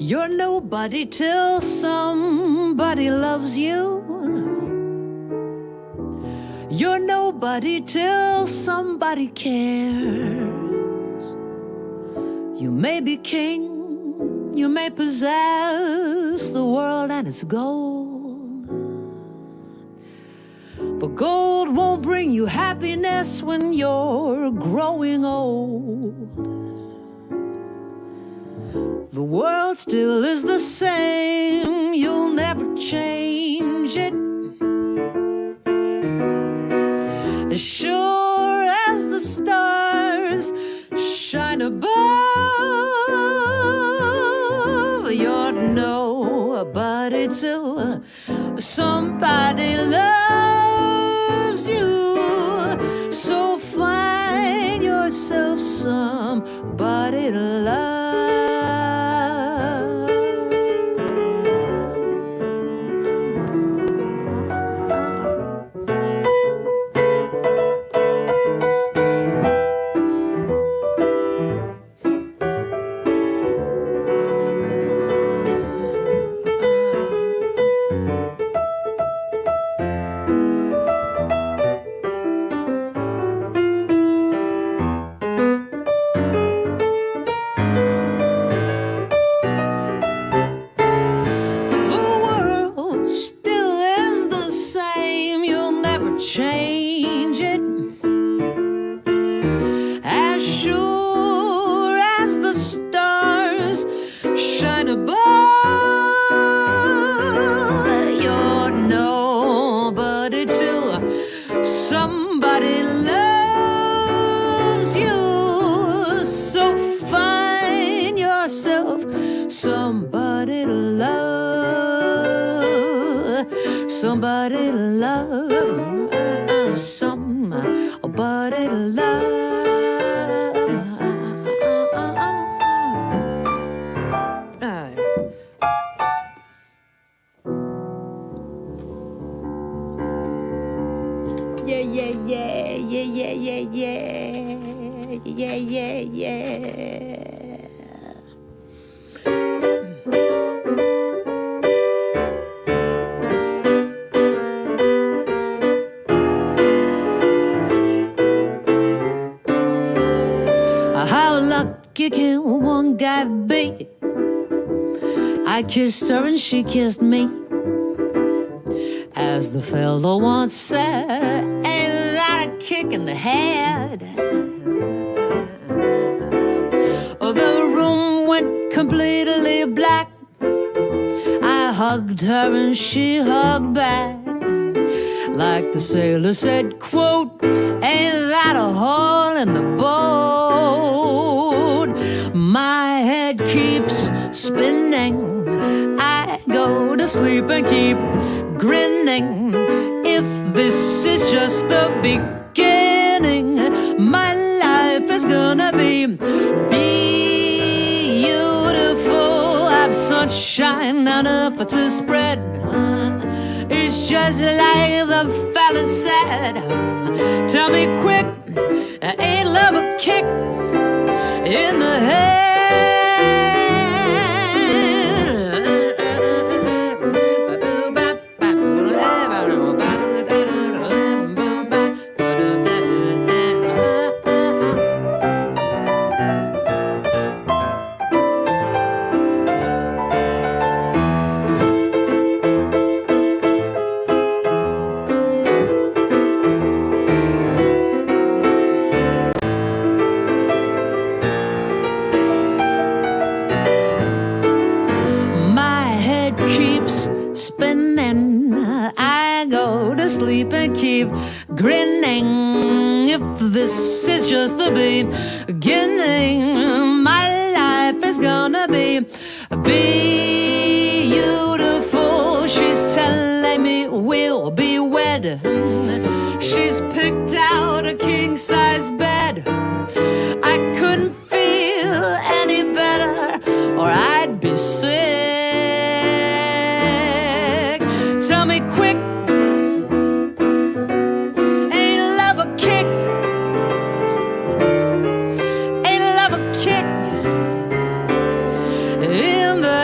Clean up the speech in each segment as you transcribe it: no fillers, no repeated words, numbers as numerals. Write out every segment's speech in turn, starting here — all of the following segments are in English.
You're nobody till somebody loves you. You're nobody till somebody cares. You may be king, you may possess the world and its gold, but gold won't bring you happiness when you're growing old. The world still is the same, you'll never change it. As sure as the stars shine above, you'd know nobody till somebody loves you. So find yourself somebody to love. Change it. As sure as the stars shine above, you're nobody till somebody loves you. So find yourself somebody to love, somebody to love. Somebody to love. Yeah, yeah, yeah, yeah, yeah, yeah, yeah, yeah, yeah, yeah. How lucky can one guy be? I kissed her and she kissed me. As the fellow once said, ain't that a kick in the head? The room went completely black. I hugged her and she hugged back. Like the sailor said, quote, ain't that a hole in the boat? My head keeps spinning. I go to sleep and keep grinning. If this is just the beginning, my life is gonna be beautiful. I've sunshine enough to spread. It's just like the fella said. Tell me quick, ain't love a kick in the head? Sleep and keep grinning. If this is just the beginning, my life is gonna be beautiful. She's telling me we'll be wed. She's picked out a king-size bed. I couldn't feel any better, or I'd be sick. Tell me quick, in the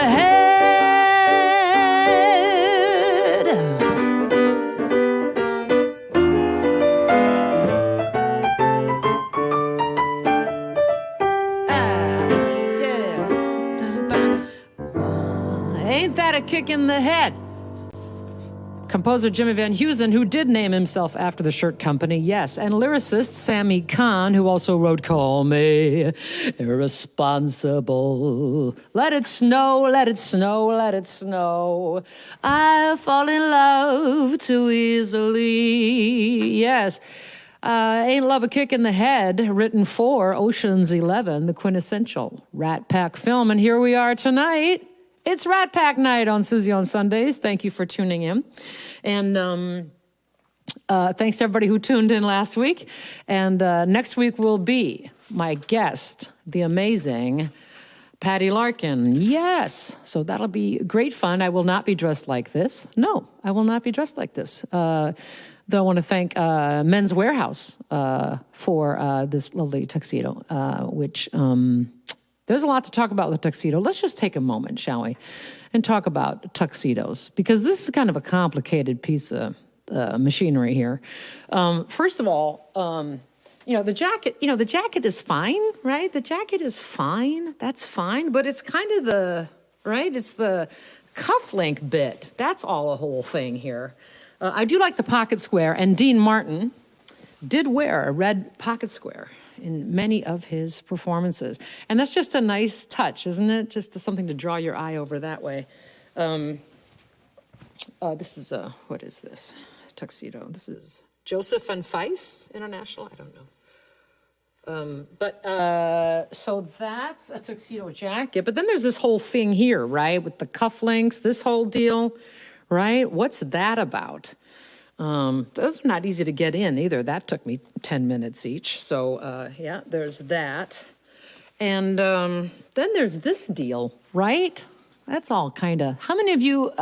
ain't that a kick in the head? Composer Jimmy Van Heusen, who did name himself after the shirt company, yes. And lyricist Sammy Cahn, who also wrote Call Me Irresponsible. Let it snow, let it snow, let it snow. I fall in love too easily. Yes. Ain't Love a Kick in the Head, written for Ocean's 11, the quintessential Rat Pack film. And here we are tonight. It's Rat Pack night on Susie on Sundays. Thank you for tuning in. And thanks to everybody who tuned in last week. And next week will be my guest, the amazing Patty Larkin. Yes. So that'll be great fun. I will not be dressed like this. No, I will not be dressed like this. Though I want to thank Men's Warehouse for this lovely tuxedo, which... there's a lot to talk about with tuxedo. Let's just take a moment, shall we, and talk about tuxedos, because this is kind of a complicated piece of machinery here. First of all, the jacket is fine, right? The jacket is fine. That's fine. But it's kind of it's the cufflink bit. That's all a whole thing here. I do like the pocket square, and Dean Martin did wear a red pocket square in many of his performances. And that's just a nice touch, isn't it? Just something to draw your eye over that way. This is what is this? Tuxedo. This is Joseph and Feiss International. I don't know. So that's a tuxedo jacket. But then there's this whole thing here, right? With the cufflinks, this whole deal, right? What's that about? Those are not easy to get in either. That took me 10 minutes each. So, there's that. And then there's this deal, right? That's all kind of... How many of you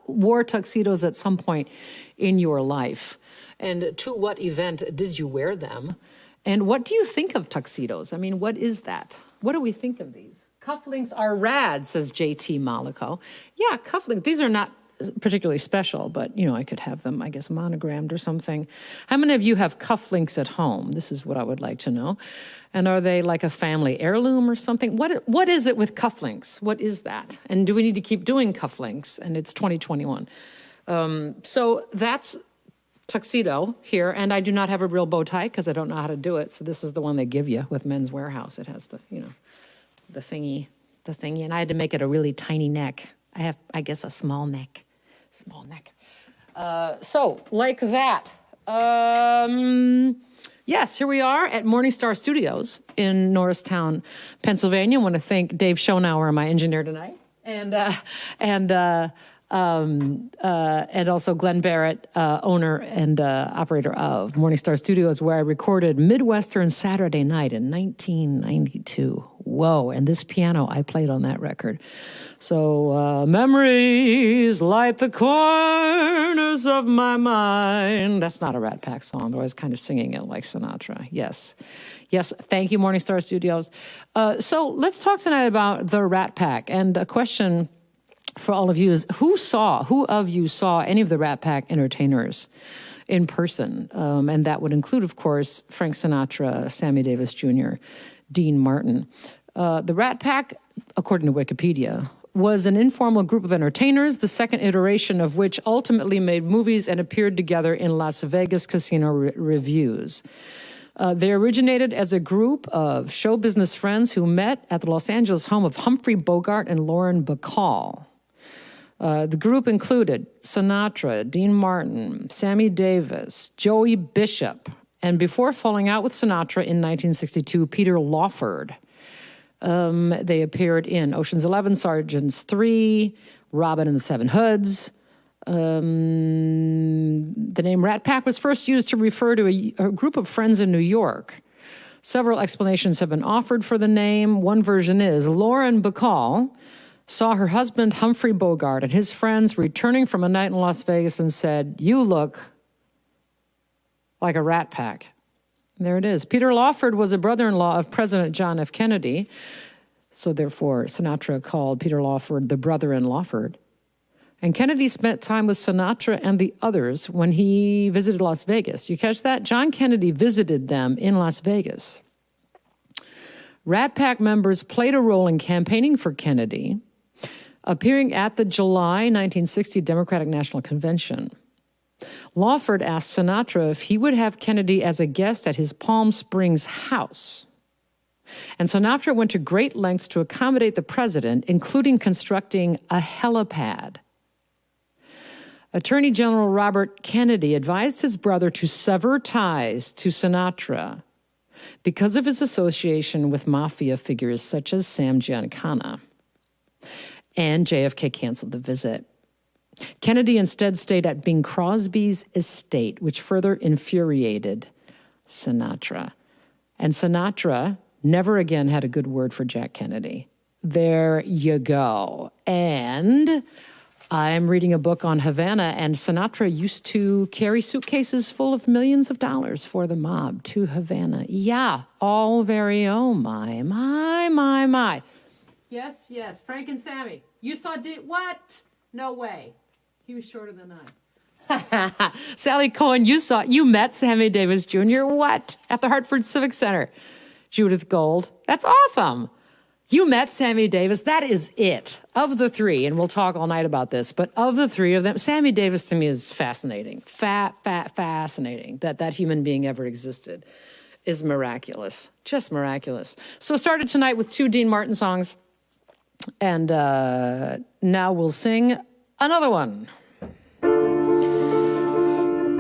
wore tuxedos at some point in your life? And to what event did you wear them? And what do you think of tuxedos? I mean, what is that? What do we think of these? Cufflinks are rad, says J.T. Malico. Yeah, cufflinks. These are not particularly special, but, I could have them, I guess, monogrammed or something. How many of you have cufflinks at home? This is what I would like to know. And are they like a family heirloom or something? What is it with cufflinks? What is that? And do we need to keep doing cufflinks? And it's 2021. So that's tuxedo here, and I do not have a real bow tie because I don't know how to do it. So this is the one they give you with Men's Warehouse. It has the thingy, and I had to make it a really tiny neck. I have, I guess, a small neck. So, like that. Yes, here we are at Morningstar Studios in Norristown, Pennsylvania. I want to thank Dave Schonauer, my engineer tonight, and also Glenn Barrett, owner and operator of Morningstar Studios, where I recorded Midwestern Saturday Night in 1992. Whoa, and this piano, I played on that record. So, memories light the corners of my mind. That's not a Rat Pack song, though I was kind of singing it like Sinatra. Yes, thank you, Morningstar Studios. So let's talk tonight about the Rat Pack. And a question for all of you is, who of you saw any of the Rat Pack entertainers in person? And that would include, of course, Frank Sinatra, Sammy Davis Jr., Dean Martin. The Rat Pack, according to Wikipedia, was an informal group of entertainers, the second iteration of which ultimately made movies and appeared together in Las Vegas casino revues. They originated as a group of show business friends who met at the Los Angeles home of Humphrey Bogart and Lauren Bacall. The group included Sinatra, Dean Martin, Sammy Davis, Joey Bishop, and before falling out with Sinatra in 1962, Peter Lawford. They appeared in Ocean's 11, Sergeants 3, Robin and the Seven Hoods. The name Rat Pack was first used to refer to a group of friends in New York. Several explanations have been offered for the name. One version is Lauren Bacall saw her husband Humphrey Bogart and his friends returning from a night in Las Vegas and said, "You look like a Rat Pack." There it is. Peter Lawford was a brother-in-law of President John F. Kennedy, so therefore Sinatra called Peter Lawford the brother in Lawford. And Kennedy spent time with Sinatra and the others when he visited Las Vegas. You catch that? John Kennedy visited them in Las Vegas. Rat Pack members played a role in campaigning for Kennedy. Appearing at the July 1960 Democratic National Convention, Lawford asked Sinatra if he would have Kennedy as a guest at his Palm Springs house. And Sinatra went to great lengths to accommodate the president, including constructing a helipad. Attorney General Robert Kennedy advised his brother to sever ties to Sinatra because of his association with mafia figures such as Sam Giancana. And JFK canceled the visit. Kennedy instead stayed at Bing Crosby's estate, which further infuriated Sinatra. And Sinatra never again had a good word for Jack Kennedy. There you go. And I'm reading a book on Havana, and Sinatra used to carry suitcases full of millions of dollars for the mob to Havana. Yeah, all very, oh my, my, my, my. Yes, yes, Frank and Sammy. You saw what? No way. He was shorter than I. Sally Cohen, you met Sammy Davis Jr. What? At the Hartford Civic Center. Judith Gold. That's awesome. You met Sammy Davis. That is it. Of the three, and we'll talk all night about this, but of the three of them, Sammy Davis to me is fascinating. Fascinating that human being ever existed is miraculous. Just miraculous. So started tonight with 2 Dean Martin songs, and now we'll sing another one.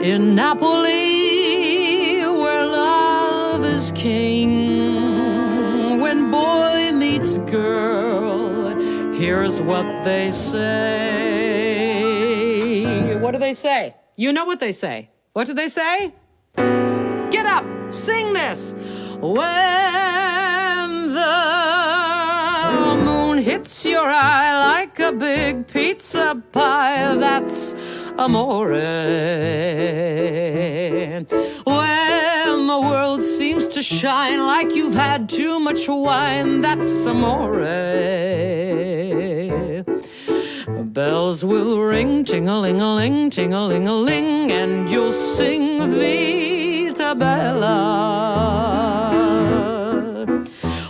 In Napoli, where love is king, when boy meets girl, here's what they say. What do they say? You know what they say. What do they say? Get up, sing this. When the moon hits your eye like a big pizza pie, that's amore. When the world seems to shine like you've had too much wine, that's amore. Bells will ring, ting-a-ling-a-ling, ting-a-ling-a-ling, and you'll sing Vita Bella.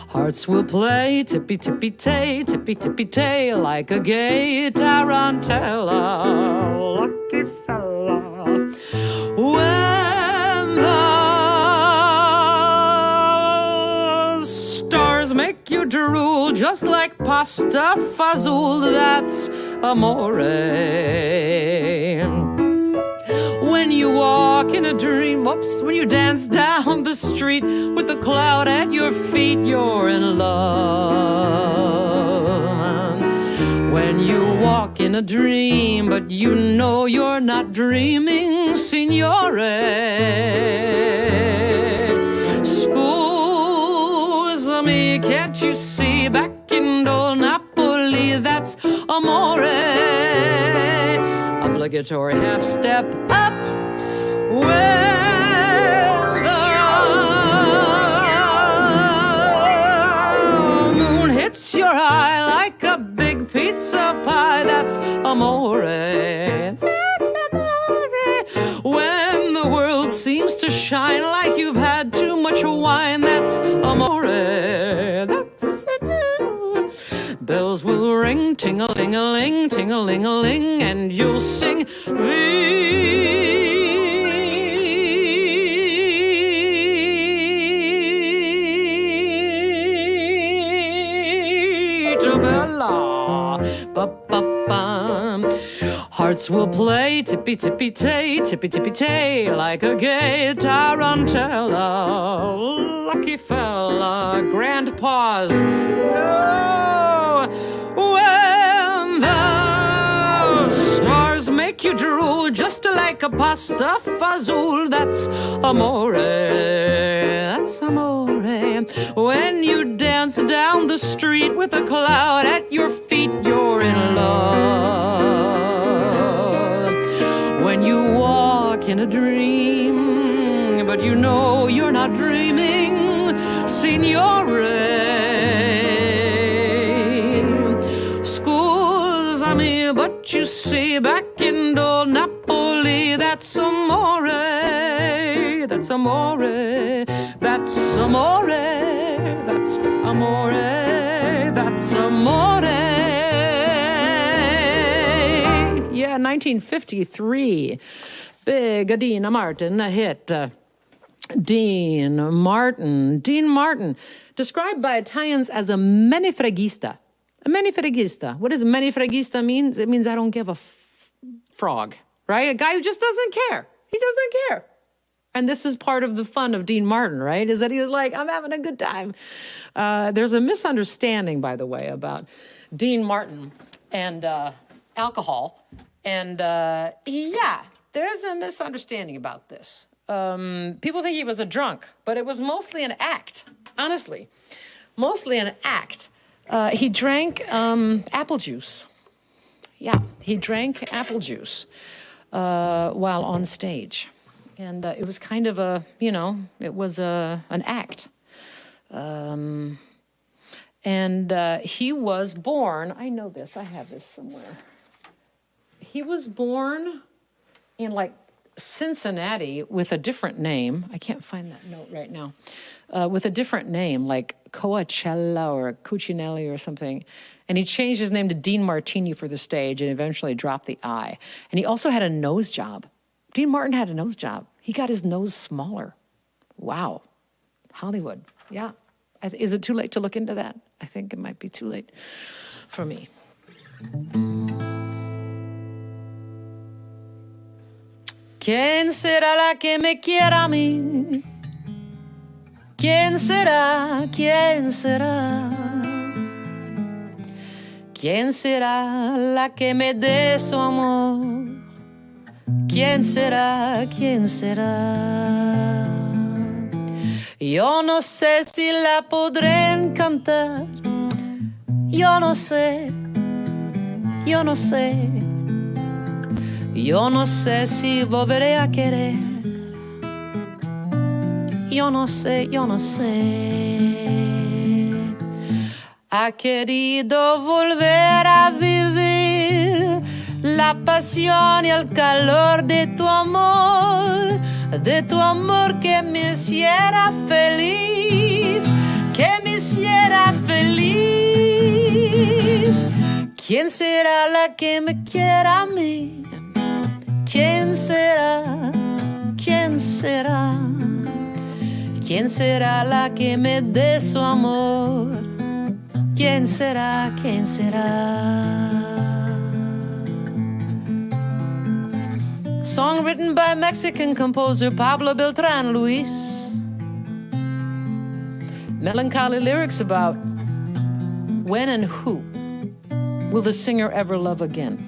Hearts will play tippy-tippy-tay, tippy-tippy-tay, like a gay tarantella. Lucky fella. When the stars make you drool just like pasta fazool, that's amore. When you walk in a dream, when you dance down the street with the cloud at your feet, you're in love. When you walk in a dream, but you know you're not dreaming, signore. Scusami, can't you see, back in old Napoli, that's amore. Obligatory half step up. When the moon hits your eye like a big pizza pie, that's amore. That's amore. When the world seems to shine like you've had too much wine, that's amore. That's amore. Bells will ring, ting-a-ling-a-ling, ting-a-ling-a-ling, and you'll sing Vita Bella. Ba-ba-bum. Hearts will play tippy-tippy-tay, tippy-tippy-tay, like a gay tarantella. Lucky fella. Grand pause. No. When the stars make you drool just like a pasta fazool, that's amore. That's amore. When you dance down the street with a cloud at your feet, you're in love. When you walk in a dream, but you know you're not dreaming, signore. Scusami, but you see, back in old Napoli, that's amore. That's amore. That's amore. That's amore. That's amore. 1953. Big Dean Martin hit. Dean Martin, described by Italians as a menefreghista. A menefreghista. What does menefreghista mean? It means I don't give a frog, right? A guy who just doesn't care. He doesn't care. And this is part of the fun of Dean Martin, right? Is that he was like, I'm having a good time. There's a misunderstanding, by the way, about Dean Martin and alcohol. And yeah, there's a misunderstanding about this. People think he was a drunk, but it was mostly an act, honestly. Mostly an act. He drank apple juice. Yeah, he drank apple juice while on stage. And it was kind of it was an act. And he was born, I know this, I have this somewhere. He was born in Cincinnati with a different name. I can't find that note right now. With a different name, like Coachella or Cucinelli or something. And he changed his name to Dean Martini for the stage and eventually dropped the I. And he also had a nose job. Dean Martin had a nose job. He got his nose smaller. Wow. Hollywood. Yeah. Is it too late to look into that? I think it might be too late for me. ¿Quién será la que me quiera a mí? ¿Quién será? ¿Quién será? ¿Quién será la que me dé su amor? ¿Quién será? ¿Quién será? Yo no sé si la podré encantar. Yo no sé. Yo no sé. Yo no sé si volveré a querer. Yo no sé, yo no sé. Ha querido volver a vivir la pasión y el calor de tu amor que me hiciera feliz, que me hiciera feliz. ¿Quién será la que me quiera a mí? ¿Quién será? ¿Quién será? ¿Quién será la que me dé su amor? ¿Quién será? ¿Quién será? Song written by Mexican composer Pablo Beltrán Luis. Melancholy lyrics about when and who will the singer ever love again?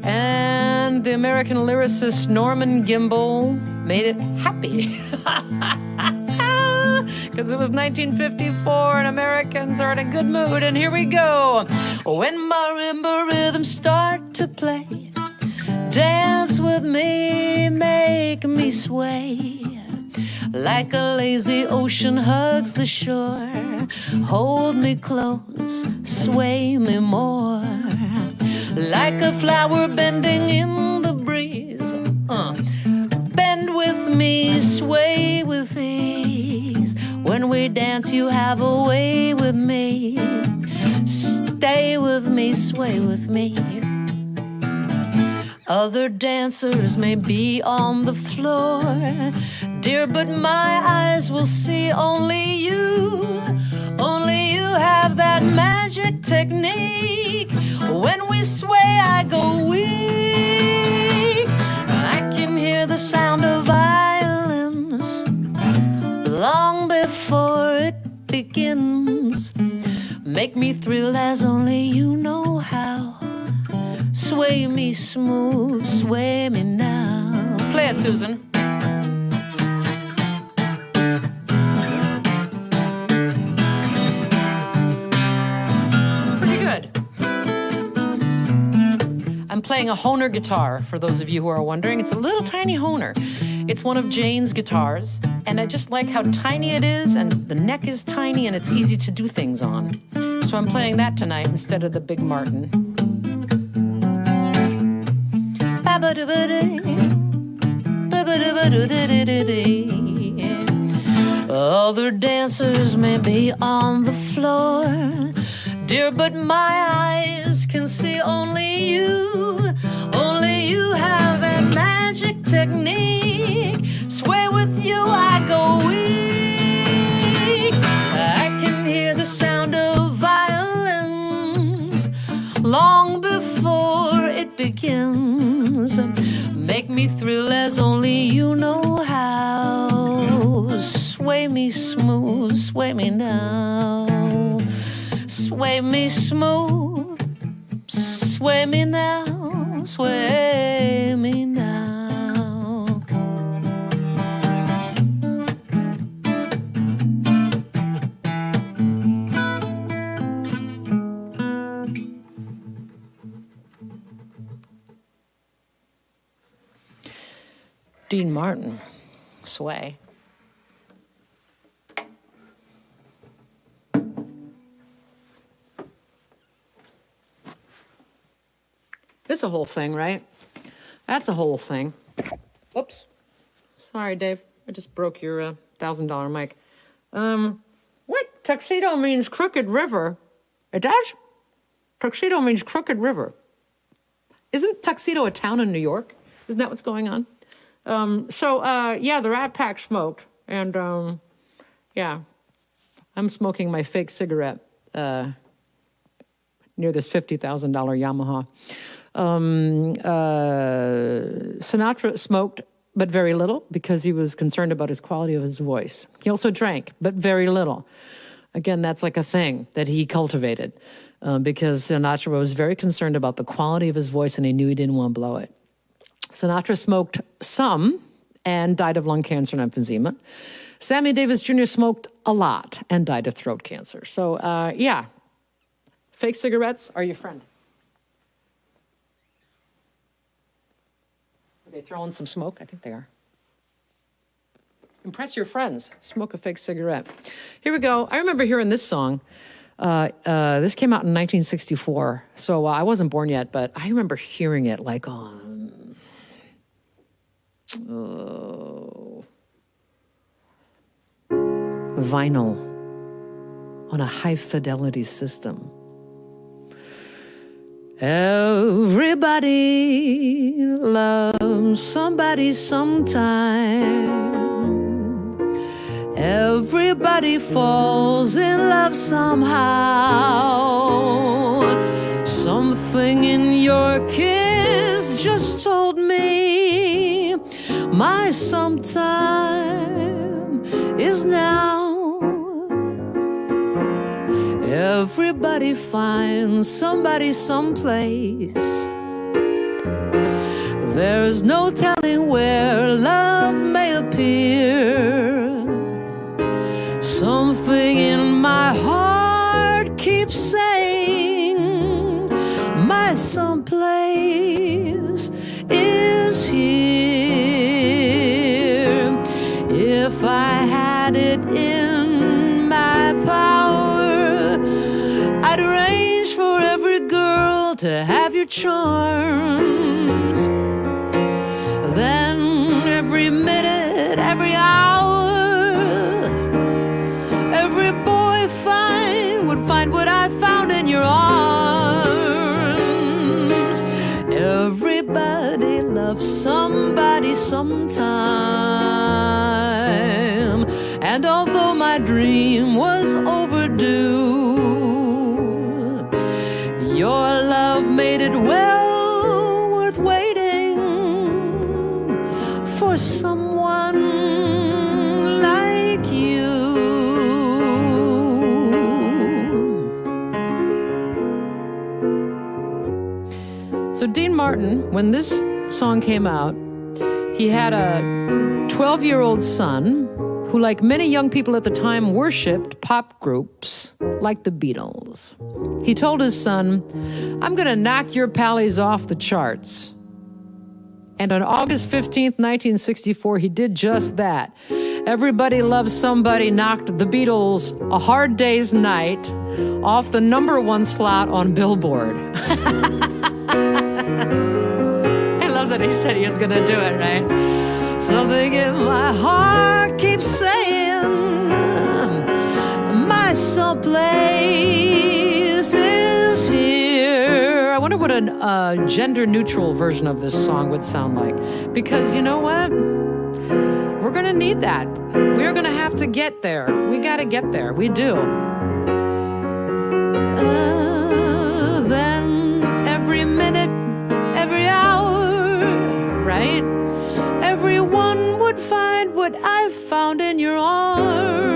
And the American lyricist Norman Gimbel made it happy. Because it was 1954 and Americans are in a good mood. And here we go. When marimba rhythms start to play, dance with me, make me sway. Like a lazy ocean hugs the shore, hold me close, sway me more. Like a flower bending in the breeze, bend with me, sway with ease. When we dance, you have a way with me. Stay with me, sway with me. Other dancers may be on the floor, dear, but my eyes will see only you. Only you have that magic technique. When we sway, I go weak. I can hear the sound of violins long before it begins. Make me thrill as only you know how. Sway me smooth, sway me now. Play it, Susan. Pretty good. I'm playing a Hohner guitar, for those of you who are wondering. It's a little tiny Hohner. It's one of Jane's guitars, and I just like how tiny it is, and the neck is tiny, and it's easy to do things on. So I'm playing that tonight instead of the big Martin. Other dancers may be on the floor, dear, but my eyes eyes can see. Only you have that magic technique. Sway with you, I go weak. I can hear the sound of violins long before it begins. Make me thrill as only you know how. Sway me smooth, sway me now. Sway me smooth, sway me now, sway me now. Dean Martin, Sway. It's a whole thing, right? That's a whole thing. Oops. Sorry, Dave. I just broke your $1,000 mic. What? Tuxedo means crooked river. It does? Tuxedo means crooked river. Isn't Tuxedo a town in New York? Isn't that what's going on? Yeah, the Rat Pack smoked. And, yeah, I'm smoking my fake cigarette near this $50,000 Yamaha. Sinatra smoked, but very little, because he was concerned about his quality of his voice. He also drank, but very little. Again, that's like a thing that he cultivated, because Sinatra was very concerned about the quality of his voice, and he knew he didn't want to blow it. Sinatra smoked some and died of lung cancer and emphysema. Sammy Davis Jr. smoked a lot and died of throat cancer. So, yeah, fake cigarettes are your friend. Are they throwing some smoke? I think they are. Impress your friends. Smoke a fake cigarette. Here we go. I remember hearing this song. This came out in 1964. So I wasn't born yet, but I remember hearing it like on... vinyl on a high-fidelity system. Everybody loves somebody sometime. Everybody falls in love somehow. Something in your kiss just told me my sometime is now. Everybody finds somebody someplace. There's no telling where love may appear. Something in my heart keeps saying my someplace is here. If I had it in my power, I'd arrange for every girl to have your charms. Then every minute, every hour, every boy would find what I found in your arms. Everybody loves somebody sometime. And although my dream was overdue, your love made it well worth waiting for someone like you. So Dean Martin, when this song came out, he had a 12-year-old son who, like many young people at the time, worshipped pop groups like the Beatles. He told his son, "I'm going to knock your pallies off the charts." And on August 15th, 1964, he did just that. Everybody Loves Somebody knocked the Beatles' A Hard Day's Night off the #1 slot on Billboard. I love that he said he was going to do it, right? Something in my heart keeps saying my someplace is here. a gender-neutral version of this song would sound like. Because you know what? We're going to need that. We're going to have to get there. We got to get there. We do. Then every minute, every hour, right? Everyone would find what I've found in your arms,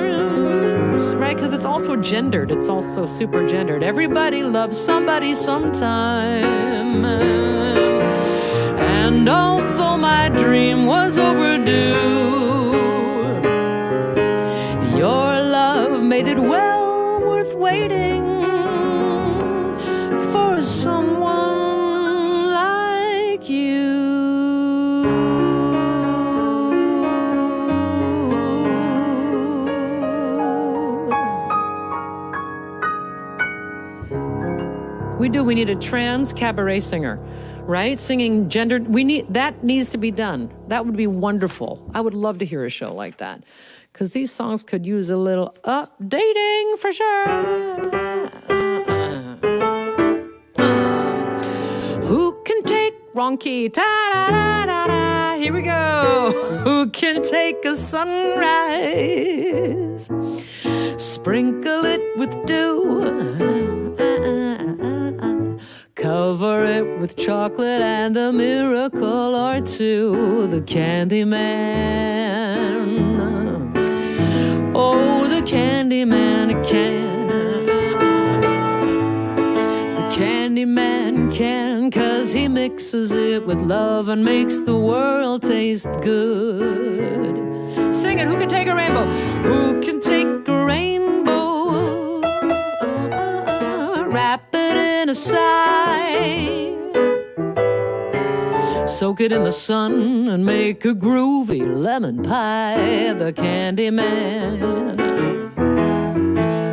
right? Because it's also gendered. It's also super gendered. Everybody loves somebody sometime. And although my dream was overdue, your love made it well worth waiting for someone like you. We need a trans cabaret singer, right? Singing gendered. That needs to be done. That would be wonderful. I would love to hear a show like that, because these songs could use a little updating for sure. Who can take wrong key? Ta-da-da-da-da. Here we go. Who can take a sunrise? Sprinkle it with dew. Cover it with chocolate and a miracle or two. The Candy Man. Oh, the Candy Man can. The Candy Man can, 'cause he mixes it with love and makes the world taste good. Sing it. Who can take a rainbow? Who can take a rainbow? Wrap it in a sigh. Soak it in the sun and make a groovy lemon pie. The Candy Man.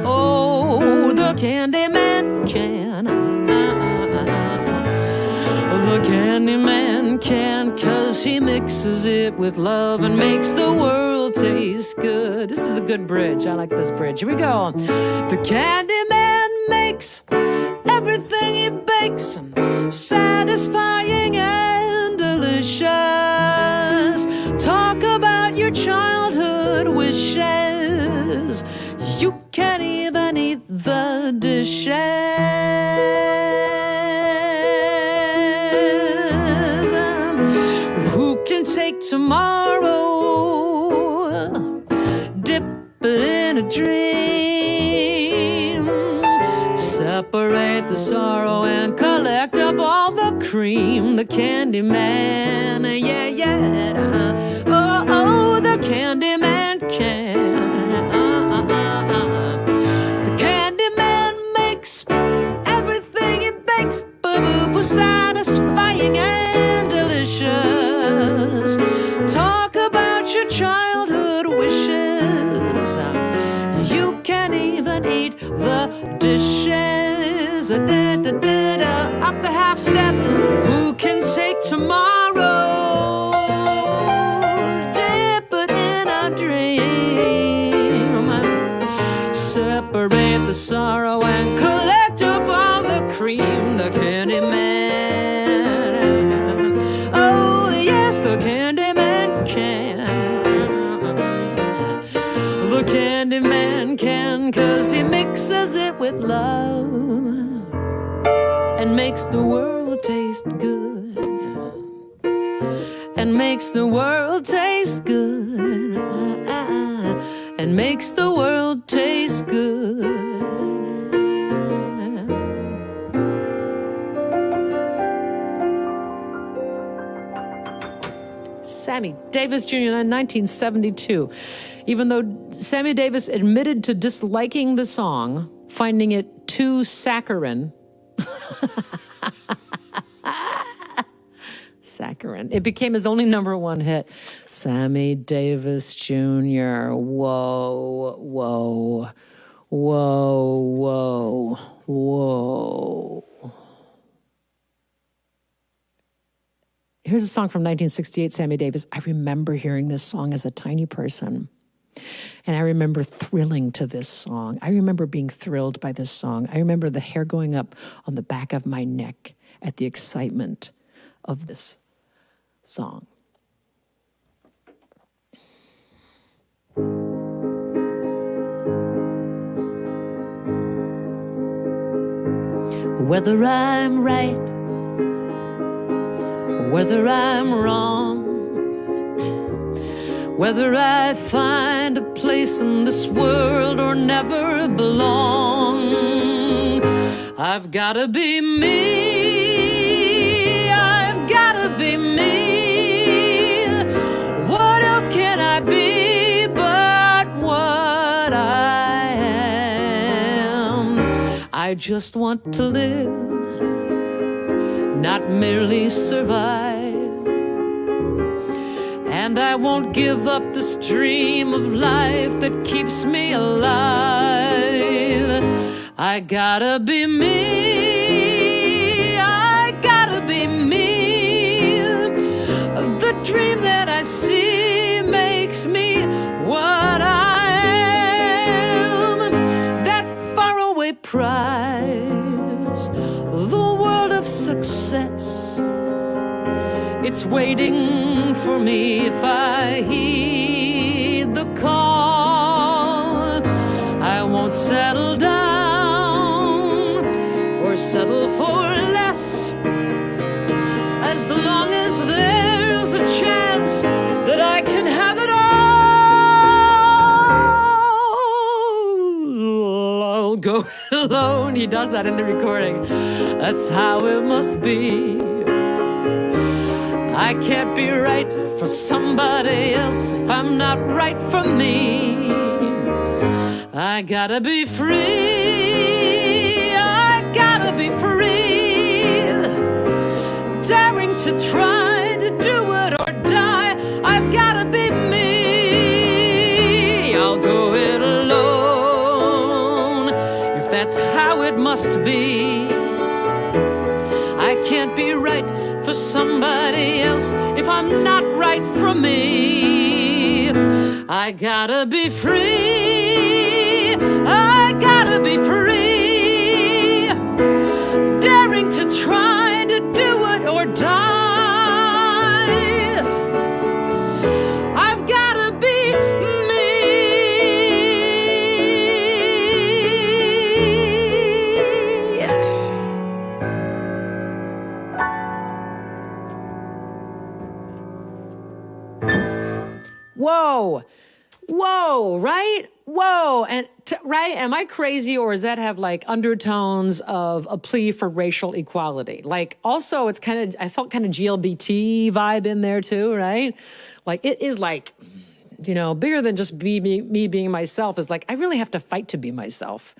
Oh, the Candy Man can. The Candy Man can, 'cause he mixes it with love and makes the world taste good. This is a good bridge. I like this bridge. Here we go. The Candy Man makes everything he bakes satisfying and delicious. Talk about your childhood wishes. You can't even eat the dishes. Who can take tomorrow? Dip it in a dream. Separate the sorrow and collect up all the cream. The Candy Man, yeah, yeah. Oh, oh, the Candy Man can. The Candy Man makes everything he bakes satisfying and delicious. Talk about your childhood wishes. You can't even eat the dishes. Up the half step. Who can take tomorrow? Dip it in a dream. Separate the sorrow and collect up all the cream. The Candy Man. Oh, yes, the Candy Man can. The Candy Man can, 'cause he mixes it with love and makes the world taste good. And makes the world taste good. And makes the world taste good. Sammy Davis Jr. in 1972. Even though Sammy Davis admitted to disliking the song, finding it too saccharine. Saccharine. It became his only #1 hit. Sammy Davis Jr. Whoa, whoa, whoa, whoa, whoa. Here's a song from 1968, Sammy Davis. I remember hearing this song as a tiny person. And I remember thrilling to this song. I remember being thrilled by this song. I remember the hair going up on the back of my neck at the excitement of this song. Whether I'm right or whether I'm wrong, whether I find a place in this world or never belong, I've gotta be me, I've gotta be me. What else can I be but what I am? I just want to live, not merely survive. And I won't give up this dream of life that keeps me alive. I gotta be me, I gotta be me. The dream that I see makes me what I am. That faraway prize, the world of success, it's waiting for me if I heed the call. I won't settle down or settle for less, as long as there's a chance that I can have it all. I'll go alone. He does that in the recording. That's how it must be. I can't be right for somebody else if I'm not right for me. I gotta be free, I gotta be free. Daring to try to do it or die, I've gotta be me. I'll go it alone if that's how it must be. I can't be right for somebody else if I'm not right for me. I gotta be free, I gotta be free. Daring to try to do it or die. I've gotta be me. Whoa, whoa, right? Whoa, and right? Am I crazy, or does that have like undertones of a plea for racial equality? Like, also, it's kind of, I felt kind of GLBT vibe in there too, right? Like, it is like, you know, bigger than just me being myself. Is like, I really have to fight to be myself.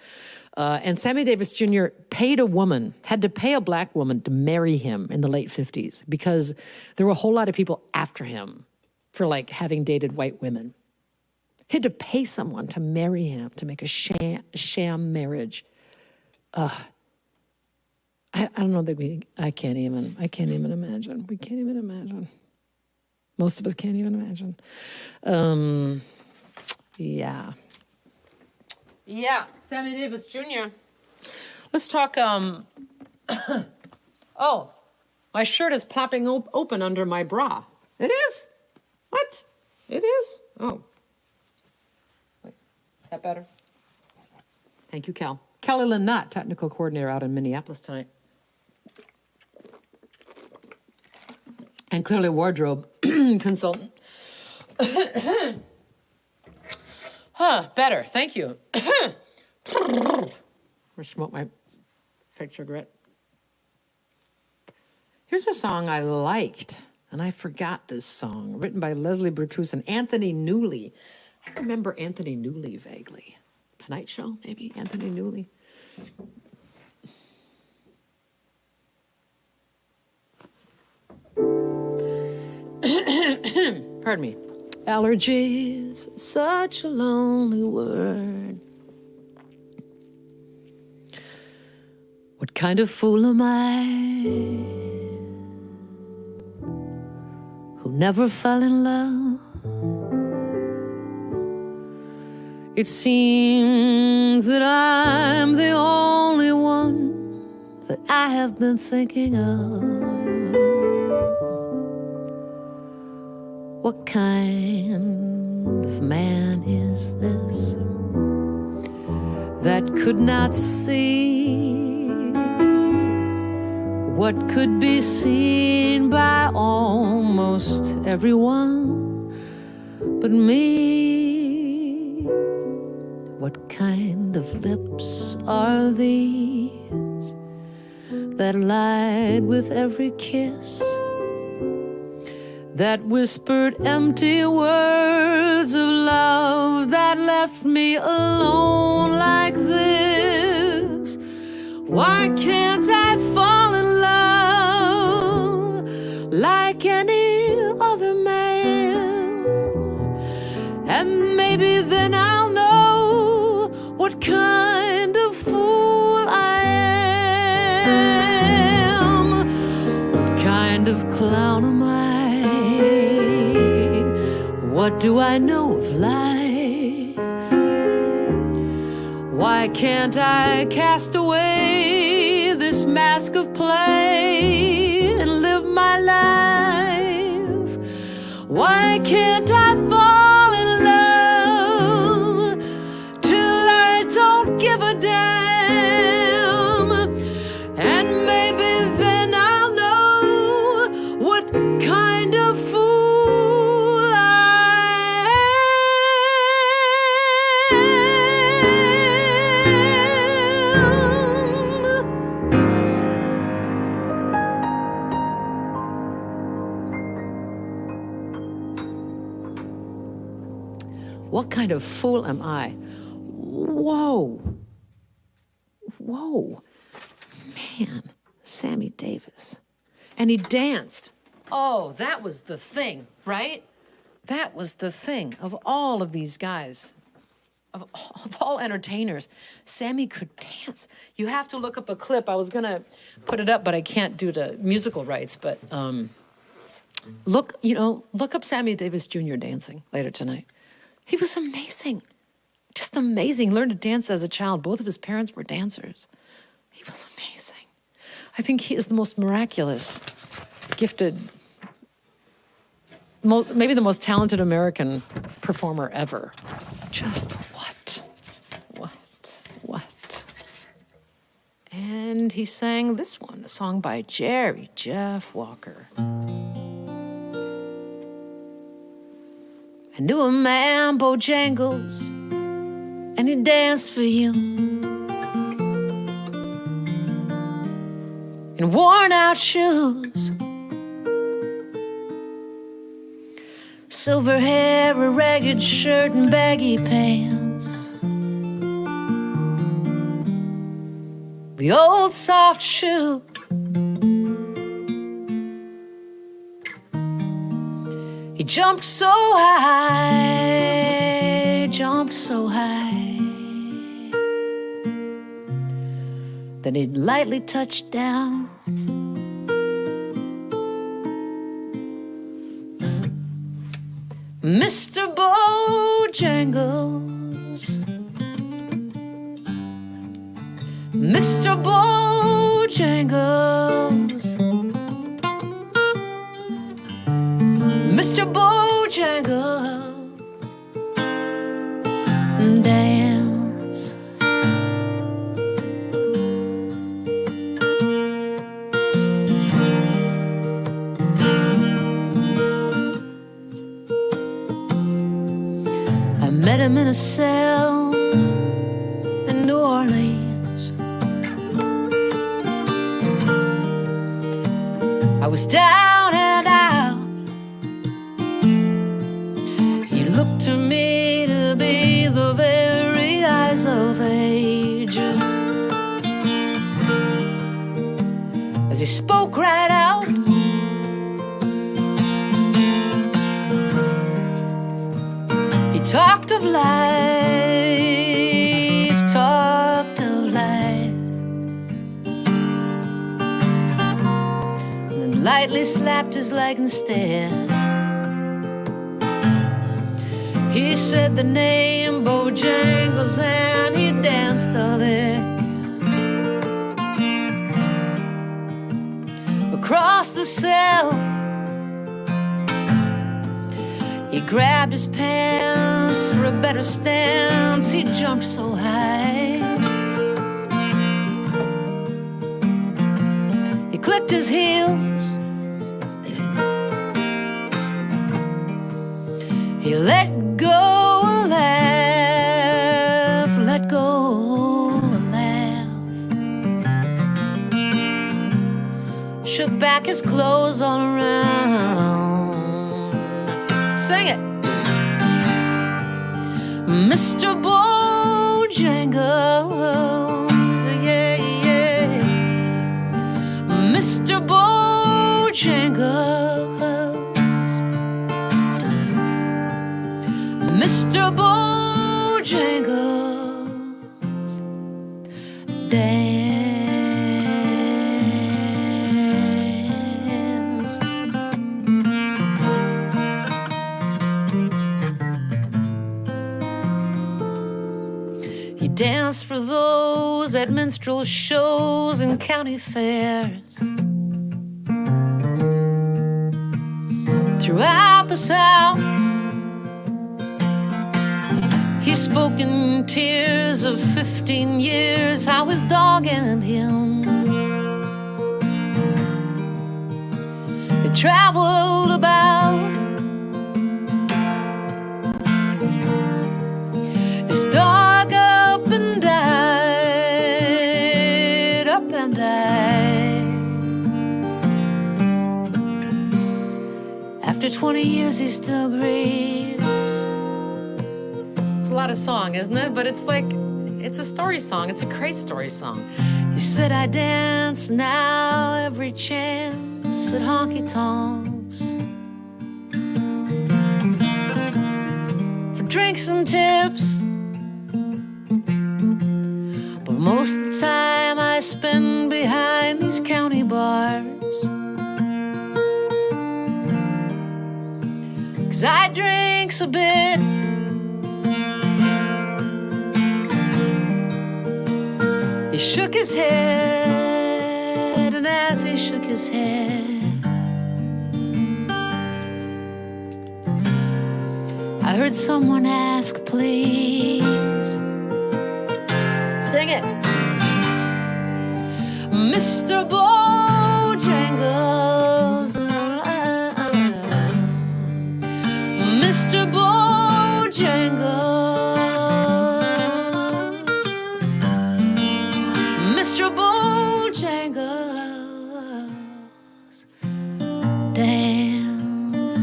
And Sammy Davis Jr. had to pay a black woman to marry him in the late 50s because there were a whole lot of people after him for like having dated white women. He had to pay someone to marry him, to make a sham marriage. I don't know that I can't even imagine. We can't even imagine. Most of us can't even imagine. Yeah. Yeah, Sammy Davis Jr. Let's talk, oh, my shirt is popping open under my bra. It is? What? It is? Oh. Wait, is that better? Thank you, Cal. Kelly Lynn Knott, technical coordinator out in Minneapolis tonight. And clearly wardrobe consultant. Better. Thank you. I smoke my fake cigarette. Here's a song I liked, and I forgot this song, written by Leslie Bracus and Anthony Newley. I remember Anthony Newley vaguely. Tonight Show, maybe? Anthony Newley. Pardon me. Allergies, such a lonely word. What kind of fool am I who never fell in love? It seems that I'm the only one that I have been thinking of. What kind of man is this that could not see what could be seen by almost everyone but me? What kind of lips are these that lied with every kiss, that whispered empty words of love, that left me alone like this? Why can't I fall in love like any other man? And maybe then I'll know what kind of fool I am. What kind of clown am I? What do I know of life? Why can't I cast away this mask of play and live my life? Why can't I fall in love till I don't give a damn? And maybe then I'll know what kind of fool I What kind of fool am I? Whoa. Whoa. Man, Sammy Davis. And he danced. Oh, that was the thing, right? That was the thing of all of these guys, of all entertainers. Sammy could dance. You have to look up a clip. I was going to put it up, but I can't due to musical rights. But look up Sammy Davis Jr. dancing later tonight. He was amazing, just amazing. Learned to dance as a child. Both of his parents were dancers. He was amazing. I think he is the most miraculous, gifted, maybe the most talented American performer ever. Just what? And he sang this one, a song by Jerry Jeff Walker. I knew a man, Bojangles, and he danced for you in worn-out shoes, silver hair, a ragged shirt, and baggy pants. The old soft shoe. He jumped so high, then he'd lightly touch down. Mr. Bojangles, Mr. Bojangles, Mr. Bojangles, dance. I met him in a cell in New Orleans. I was down and out. He looked to me to be the very eyes of age, as he spoke right out. He talked of life, and then lightly slapped his leg instead. He said the name Bojangles and he danced a lick. across the cell. He grabbed his pants for a better stance. He jumped so high. He clicked his heels. He let go a laugh, let go a laugh. Shook back his clothes all around. Sing it. Mr. Bojangles, yeah, yeah. Mr. Bojangles, Mr. Bojangles, dance. He danced for those at minstrel shows and county fairs. Throughout the South, he spoke in tears of 15 years, how his dog and him. They traveled about. His dog up and died, up and died. After 20 years, he still grieves. It's a lot of song, isn't it? But it's like, it's a story song. It's a great story song. He said, I dance now every chance at honky-tonks for drinks and tips. But most of the time I spend behind these county bars, 'cause I drinks a bit. He shook his head, and as he shook his head, I heard someone ask, please. Sing it. Mr. Bojangles, Mr. Bojangles, Mr. Bojangles, dance.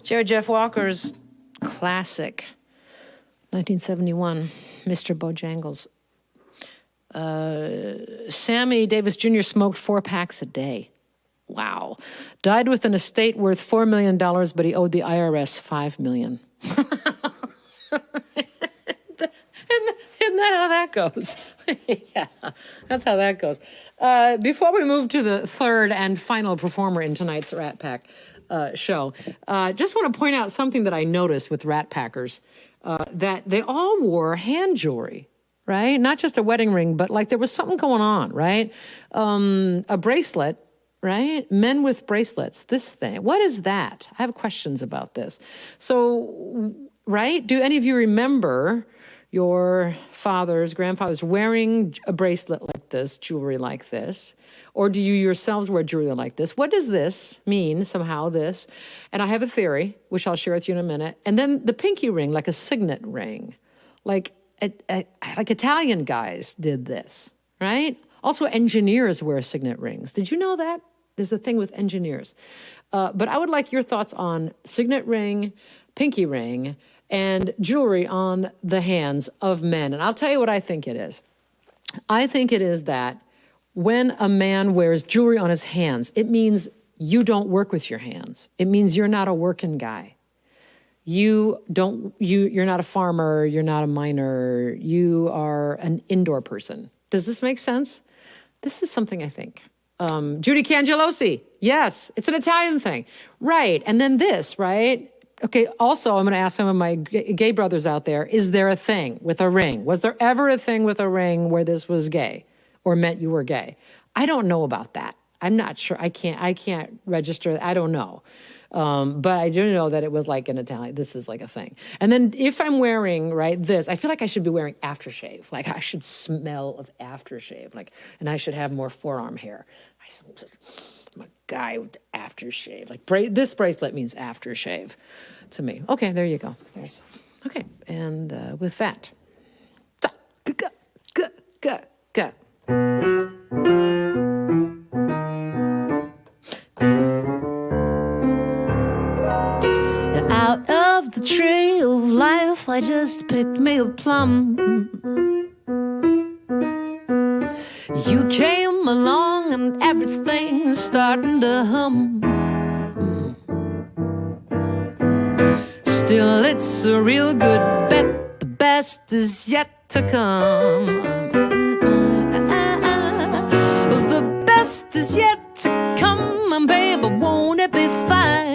Jerry Jeff Walker's classic, 1971, Mr. Bojangles. Sammy Davis Jr. smoked 4 packs a day. Wow. Died with an estate worth $4 million, but he owed the IRS $5 million. Isn't that how that goes? Yeah, that's how that goes. Before we move to the third and final performer in tonight's Rat Pack show, just want to point out something that I noticed with Rat Packers, that they all wore hand jewelry, right? Not just a wedding ring, but like there was something going on, right? A bracelet, right? Men with bracelets, this thing. What is that? I have questions about this. So, right? Do any of you remember your fathers, grandfathers wearing a bracelet like this, jewelry like this? Or do you yourselves wear jewelry like this? What does this mean, somehow, this? And I have a theory, which I'll share with you in a minute. And then the pinky ring, like a signet ring. Like Italian guys did this, right? Also, engineers wear signet rings. Did you know that? There's a thing with engineers. But I would like your thoughts on signet ring, pinky ring, and jewelry on the hands of men. And I'll tell you what I think it is. I think it is that when a man wears jewelry on his hands, it means you don't work with your hands. It means you're not a working guy. You're not a farmer, you're not a miner, you are an indoor person. Does this make sense? This is something I think. Judy Cangelosi. Yes, it's an Italian thing. Right. And then this, right? Okay, also, I'm going to ask some of my gay brothers out there, is there a thing with a ring? Was there ever a thing with a ring where this was gay or meant you were gay? I don't know about that. I'm not sure. I can't register. I don't know. But I do know that it was like an Italian, this is like a thing. And then if I'm wearing, right, this, I feel like I should be wearing aftershave. Like I should smell of aftershave. Like, and I should have more forearm hair. I'm a guy with aftershave. Like this bracelet means aftershave to me. Okay, there you go. Okay, and with that, go. Out of the tree of life, I just picked me a plum. You came along and everything's starting to hum. Still, it's a real good bet. The best is yet to come. The best is yet to come, and baby, won't it be fine?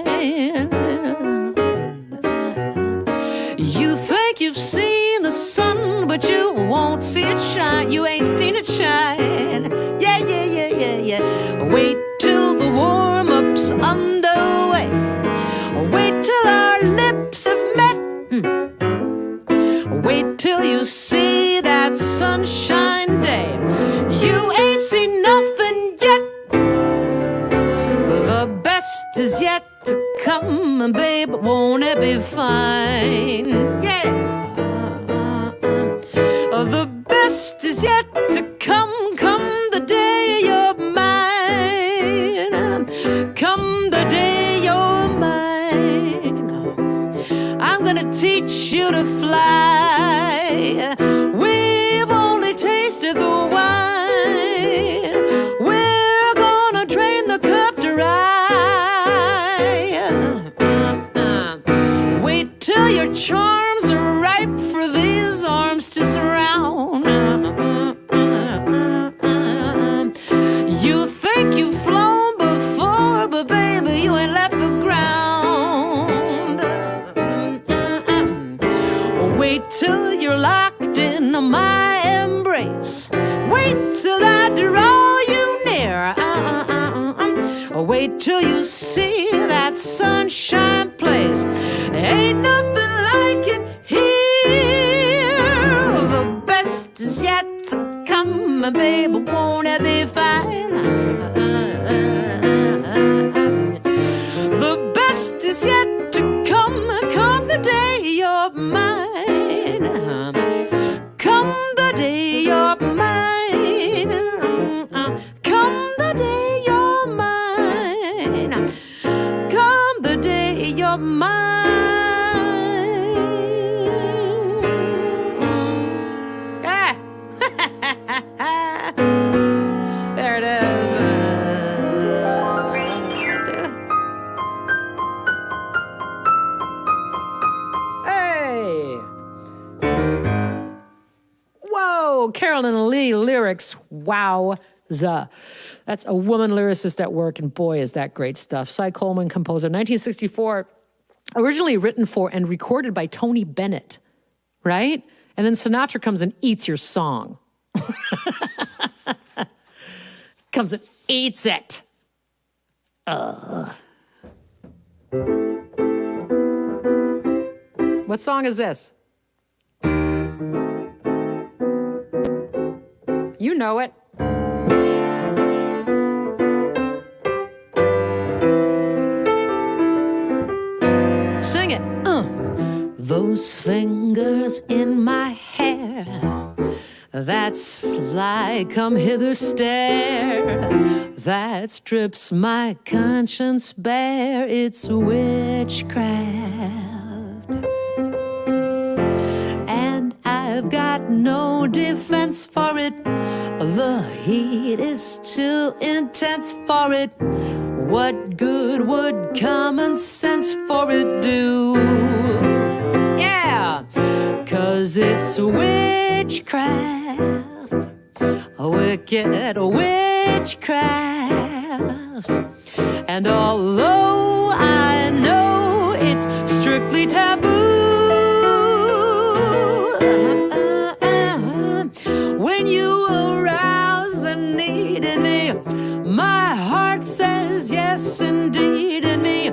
You think you've seen the sun, but you won't see it shine. You ain't seen it shine. Yeah. Wait till the warm-up's underway. Wait till our lips have met. Wait till you see that sunshine day. You ain't seen nothing yet. The best is yet to come, and babe, won't it be fine? Yeah. The best is yet to come the day you're mine. Come the day you're mine. I'm gonna teach you to fly. We've only tasted the wine. We're gonna drain the cup dry. Wait till your charms are ripe for these arms to surround. You think you've flown before, but baby, you ain't left the ground. Wait till you're locked in my embrace. Wait till I draw you near. Wait till you see that sunshine place. Ain't nothing like it here. The best is yet to come, my baby, won't it be fine? The best is yet to come the day you're mine. Come the day you're mine. Come the day you're mine. Come the day you're mine. Ah. There it is. Hey. Whoa, Carolyn Lee lyrics. Wowza. That's a woman lyricist at work, and boy, is that great stuff. Cy Coleman, composer, 1964, originally written for and recorded by Tony Bennett, right? And then Sinatra comes and eats your song. Comes and eats it. What song is this? You know it. Sing it. Those fingers in my hair, that sly come hither stare, that strips my conscience bare. It's witchcraft, and I've got no defense for it. The heat is too intense for it. What good would common sense for it do? Yeah, 'cause it's witchcraft, a wicked witchcraft. witchcraft. And although I know it's strictly taboo, when you arouse the need in me, my heart says yes indeed in me.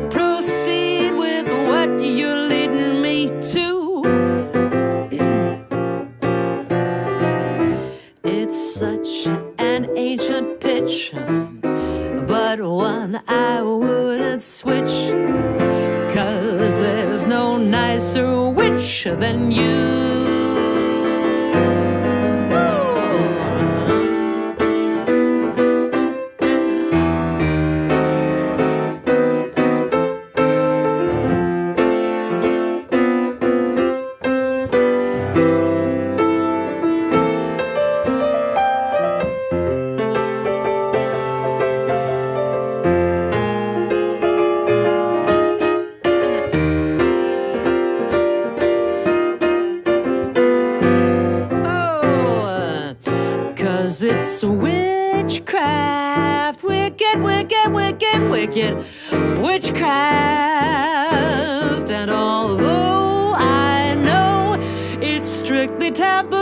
Proceed with what you're leading me to. It's such an ancient pitch, but one I wouldn't switch, 'cause there's no nicer witch than you. It's witchcraft, wicked, wicked, wicked, wicked witchcraft. And although I know it's strictly taboo,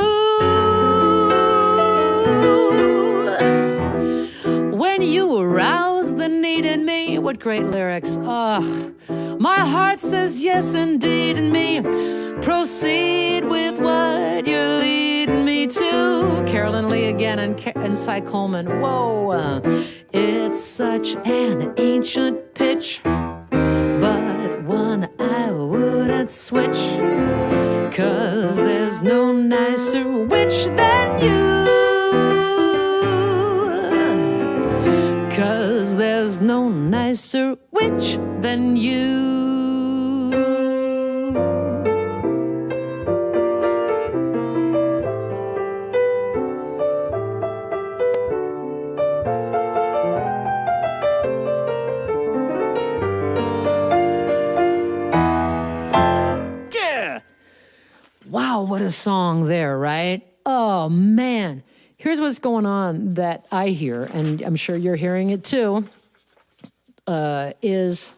when you arouse the need in me, what great lyrics. My heart says yes indeed in me. Proceed with what you're leading me to. Carolyn Lee again and Cy Coleman. Whoa, it's such an ancient pitch, but one I wouldn't switch, 'cause there's no nicer witch than you. 'Cause there's no nicer witch than you. Wow, what a song there, right? Oh, man. Here's what's going on that I hear, and I'm sure you're hearing it too, is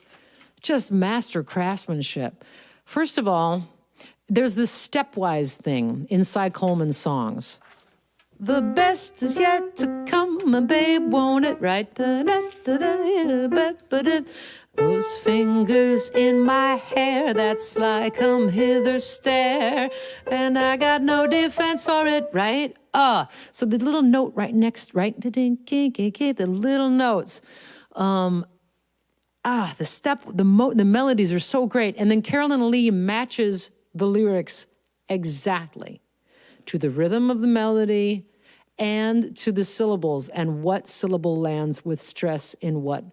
just master craftsmanship. First of all, there's this stepwise thing inside Coleman's songs. The best is yet to come, babe, won't it? Right? Those fingers in my hair, that sly come hither stare, and I got no defense for it, right? So the little note right next, right? The little notes. The step, the melodies are so great. And then Carolyn Lee matches the lyrics exactly to the rhythm of the melody and to the syllables, and what syllable lands with stress in what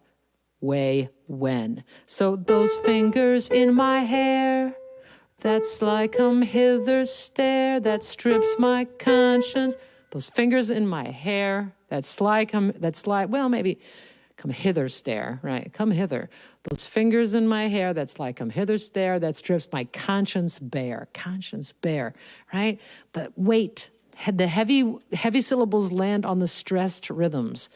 way, when. So those fingers in my hair, that sly come hither stare, that strips my conscience. Those fingers in my hair, that sly, well, maybe come hither stare, right? Come hither. Those fingers in my hair, that sly come hither stare, that strips my conscience bare, right? The weight, the heavy syllables land on the stressed rhythms.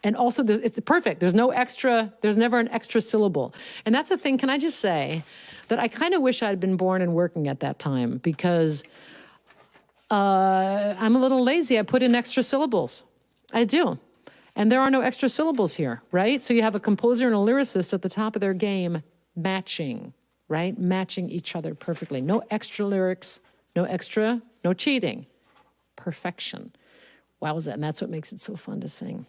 And also, it's perfect. There's never an extra syllable. And that's the thing, can I just say, that I kind of wish I'd been born and working at that time, because I'm a little lazy. I put in extra syllables. I do. And there are no extra syllables here, right? So you have a composer and a lyricist at the top of their game matching, right? Matching each other perfectly. No extra lyrics, no cheating. Perfection. Wowza, and that's what makes it so fun to sing.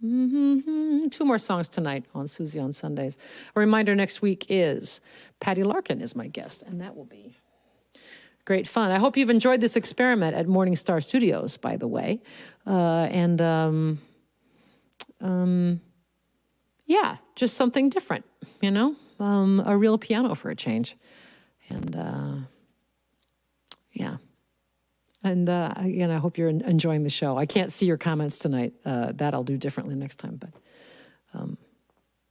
Mm-hmm. 2 more songs tonight on Susie on Sundays. A reminder, next week is Patty Larkin is my guest, and that will be great fun. I hope you've enjoyed this experiment at Morning Star Studios, by the way. Yeah, just something different, a real piano for a change. And yeah. And again, I hope you're enjoying the show. I can't see your comments tonight. That I'll do differently next time. But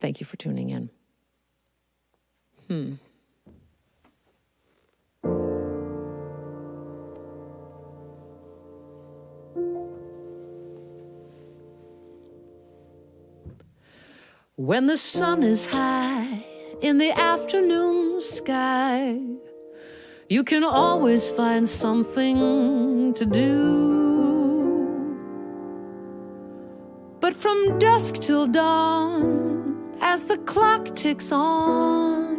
thank you for tuning in. When the sun is high in the afternoon sky, you can always find something to do. But from dusk till dawn, as the clock ticks on,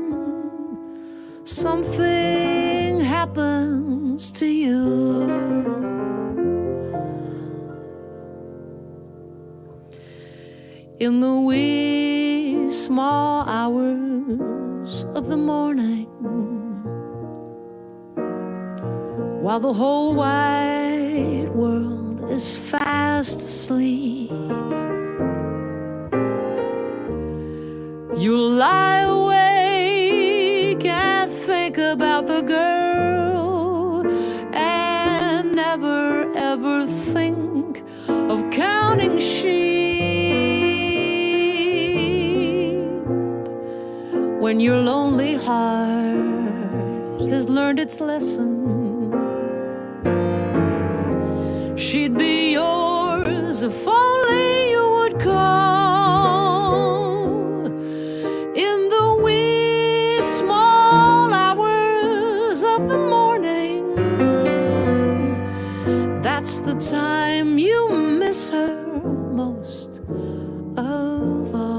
something happens to you. In the wee small hours of the morning, while the whole wide world is fast asleep, you lie awake and think about the girl, and never ever think of counting sheep. When your lonely heart has learned its lesson, she'd be yours if only you would call. In the wee small hours of the morning, that's the time you miss her most of all.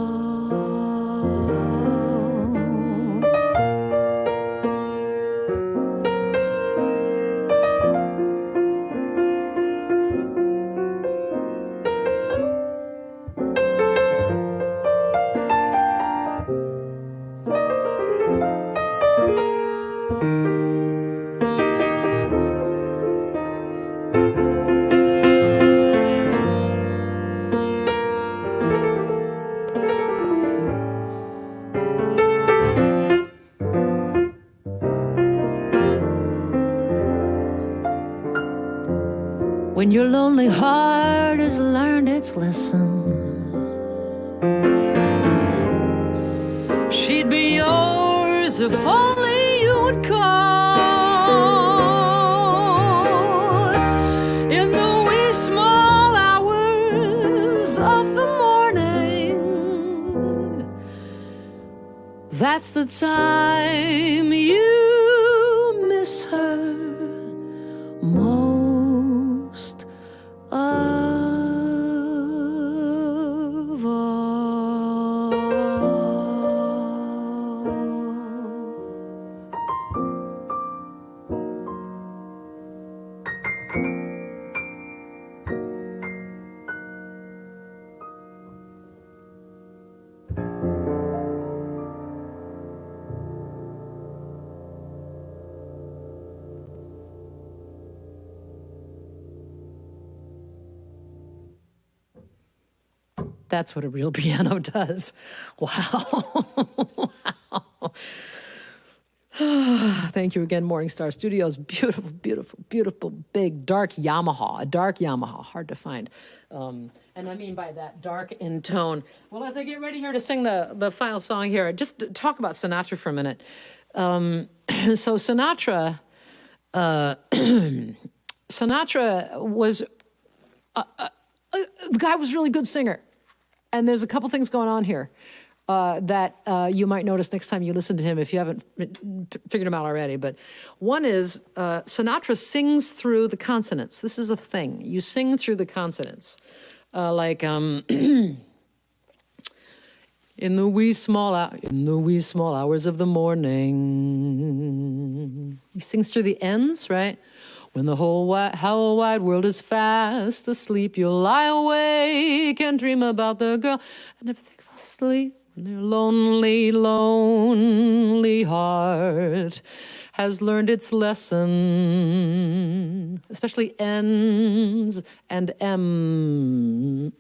When your lonely heart has learned its lesson, she'd be yours if only you would call. In the wee small hours of the morning, that's the time you miss her most of all. That's what a real piano does. Wow. Wow. Thank you again, Morning Star Studios. Beautiful, beautiful, beautiful, big, dark Yamaha. A dark Yamaha, hard to find. And I mean by that, dark in tone. Well, as I get ready here to sing the final song here, just talk about Sinatra for a minute. So Sinatra was, the guy was a really good singer. And there's a couple things going on here that you might notice next time you listen to him if you haven't figured them out already. But one is Sinatra sings through the consonants. This is a thing. You sing through the consonants. In the wee small hours of the morning. He sings through the ends, right? When the whole wide world is fast asleep, you'll lie awake and dream about the girl and never think about sleep. And their lonely, lonely heart has learned its lesson, especially N's and M.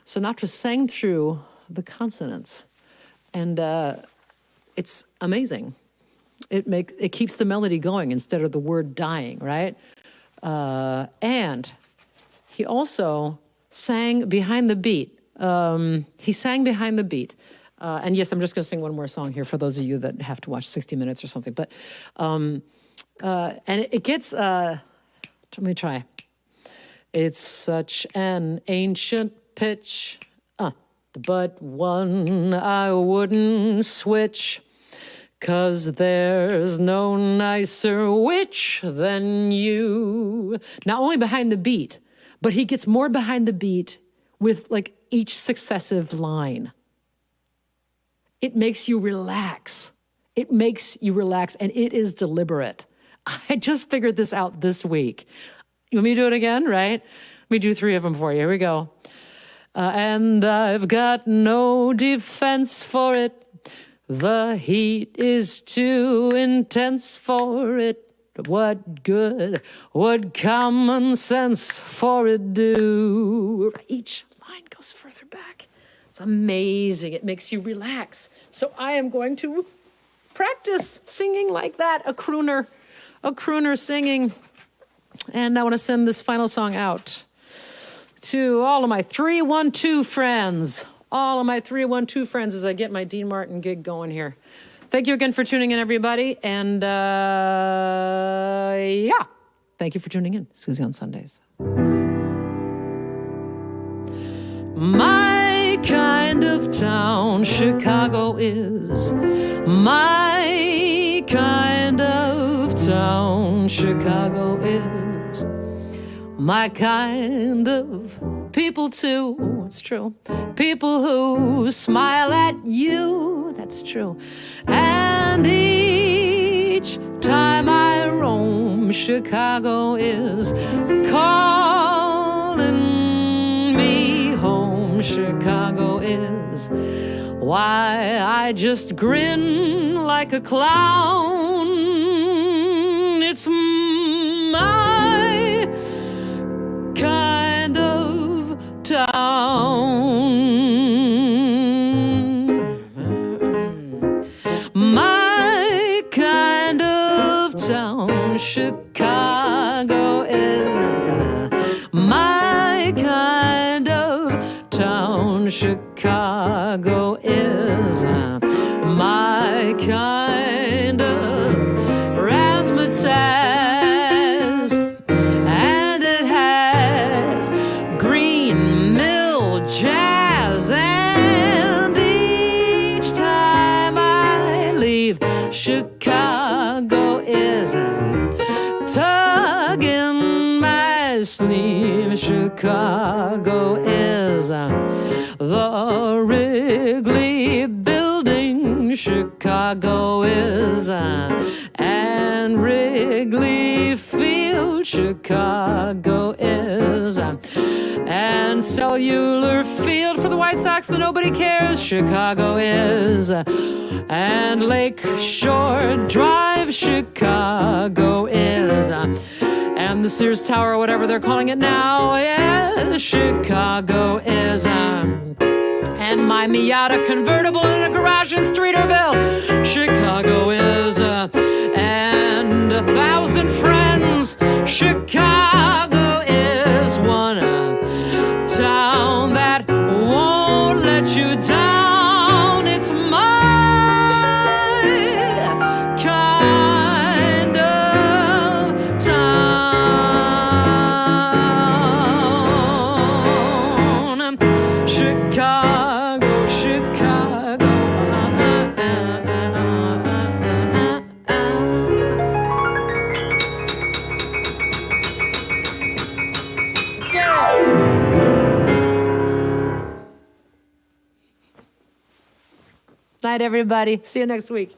Sinatra sang through the consonants, and it's amazing. It keeps the melody going instead of the word dying, right? And he also sang behind the beat. He sang behind the beat. And yes, I'm just going to sing one more song here for those of you that have to watch 60 Minutes or something. But and it gets. Let me try. It's such an ancient pitch but one I wouldn't switch, 'cause there's no nicer witch than you. Not only behind the beat, but he gets more behind the beat with like each successive line. It makes you relax. It makes you relax, and it is deliberate. I just figured this out this week. You want me to do it again, right? Let me do 3 of them for you. Here we go. And I've got no defense for it. The heat is too intense for it. What good would common sense for it do? Each line goes further back. It's amazing. It makes you relax. So I am going to practice singing like that, a crooner singing. And I want to send this final song out to all of my 312 friends. All of my 312 friends as I get my Dean Martin gig going here. Thank you again for tuning in, everybody. And yeah, thank you for tuning in. Susie on Sundays. My kind of town, Chicago is. My kind of town, Chicago is. My kind of people too, it's true. People who smile at you, that's true. And each time I roam, Chicago is calling me home. Chicago is why I just grin like a clown. It's my kind of town. My kind of town, Chicago is. My kind of town, Chicago is. My kind of razzmatazz, and it has green mill jazz, and each time I leave, Chicago is tugging my sleeve. Chicago is the Wrigley Building. Chicago is and Wrigley Field. Chicago is and Cellular Field for the White Sox that nobody cares. Chicago is and Lake Shore Drive. Chicago is and the Sears Tower, or whatever they're calling it now. Yeah, Chicago is and my Miata convertible in a garage in Streeterville. Chicago is and 1,000 friends. Chicago is one town that won't let you down. It's my kind of town. Chicago, Chicago. Night, everybody. See you next week.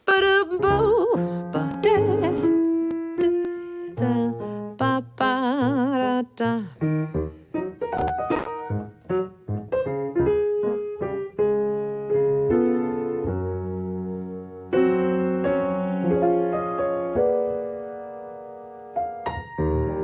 Ba-da-bo, ba-da-da, ba-ba-da-da.